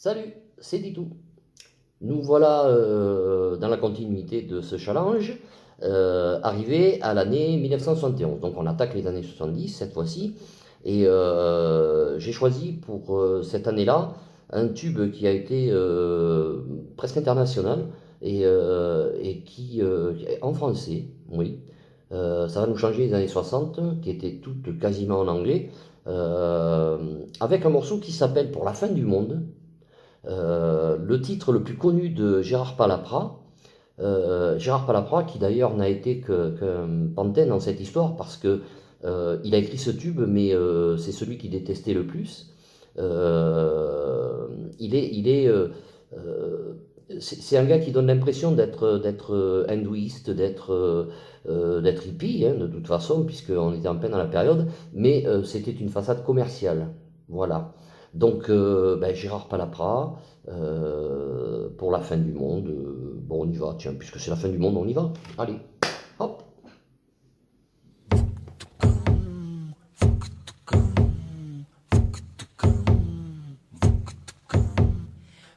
Salut, c'est Didou. Nous voilà dans la continuité de ce challenge, arrivé à l'année 1971. Donc on attaque les années 70 cette fois-ci. Et j'ai choisi pour cette année-là un tube qui a été presque international et qui, en français, oui. Ça va nous changer les années 60, qui étaient toutes quasiment en anglais, avec un morceau qui s'appelle Pour la fin du monde. Le titre le plus connu de Gérard Palapra, qui d'ailleurs n'a été qu'un pantin dans cette histoire parce que il a écrit ce tube, mais c'est celui qu'il détestait le plus. C'est un gars qui donne l'impression d'être hindouiste, d'être hippie, hein, de toute façon, puisqu'on était en plein dans la période, mais c'était une façade commerciale. Voilà. Donc, Gérard Palapra, pour la fin du monde, bon, on y va, tiens, puisque c'est la fin du monde, on y va. Allez, hop.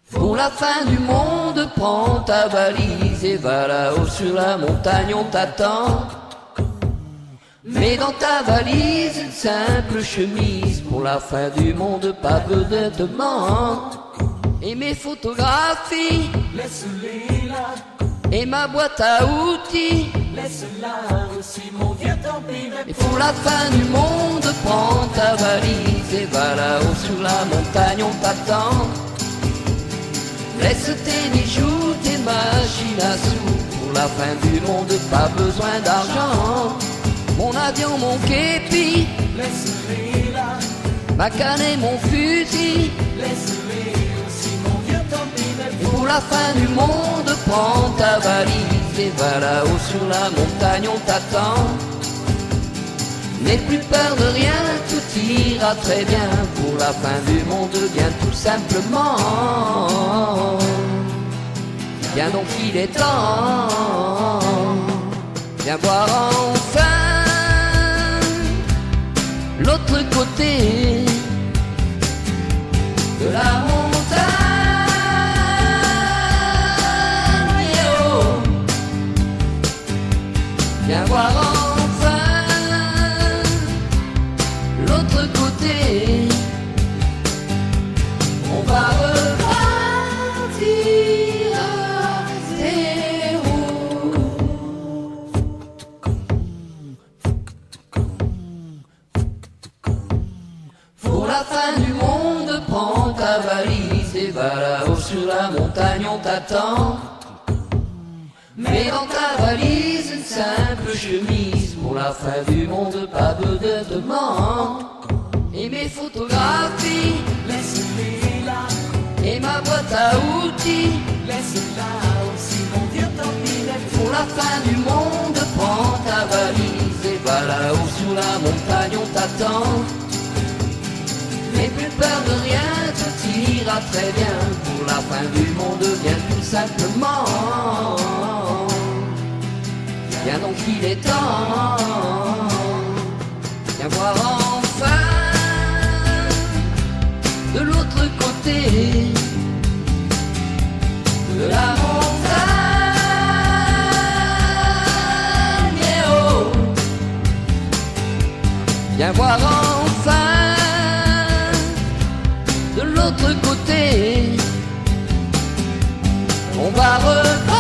Pour la fin du monde, prends ta valise et va là-haut sur la montagne, on t'attend. Mets dans ta valise une simple chemise, pour la fin du monde, pas besoin de demande. Et mes photographies, laisse-les là. Et ma boîte à outils, Laisse-la aussi, mon vieux, tant pis. et pour la fin du monde, prends ta valise et va là-haut sur la montagne, on t'attend. Laisse tes bijoux, tes machines à sous, pour la fin du monde, pas besoin d'argent. Mon avion, mon képi, Laisse-les là. ma canne et mon fusil. Laisse-les aussi, mon vieux, tant pis. Et pour la fin du monde, prends ta valise et va là-haut sur la montagne, on t'attend. N'aie plus peur de rien, tout ira très bien. Pour la fin du monde, viens tout simplement. Viens donc, il est temps. Viens voir enfin l'autre côté de la montagne. Oh. Viens voir enfin l'autre côté. On va repartir à zéro. Pour la fin du monde, prends ta valise et va là-haut sur la montagne, on t'attend. Mets dans ta valise une simple chemise, pour la fin du monde, pas de demande. Et mes photographies, Laisse-les là. et ma boîte à outils, Laisse-la aussi, mon vieux, tant pis. pour la fin du monde, prends ta valise et va là-haut sur la montagne, on t'attend. N'aie plus peur de rien, tout ira très bien. Pour la fin du monde, viens tout simplement. Viens donc, il est temps. Viens voir enfin de l'autre côté de la montagne. Oh. Viens voir enfin de l'autre côté. On va repartir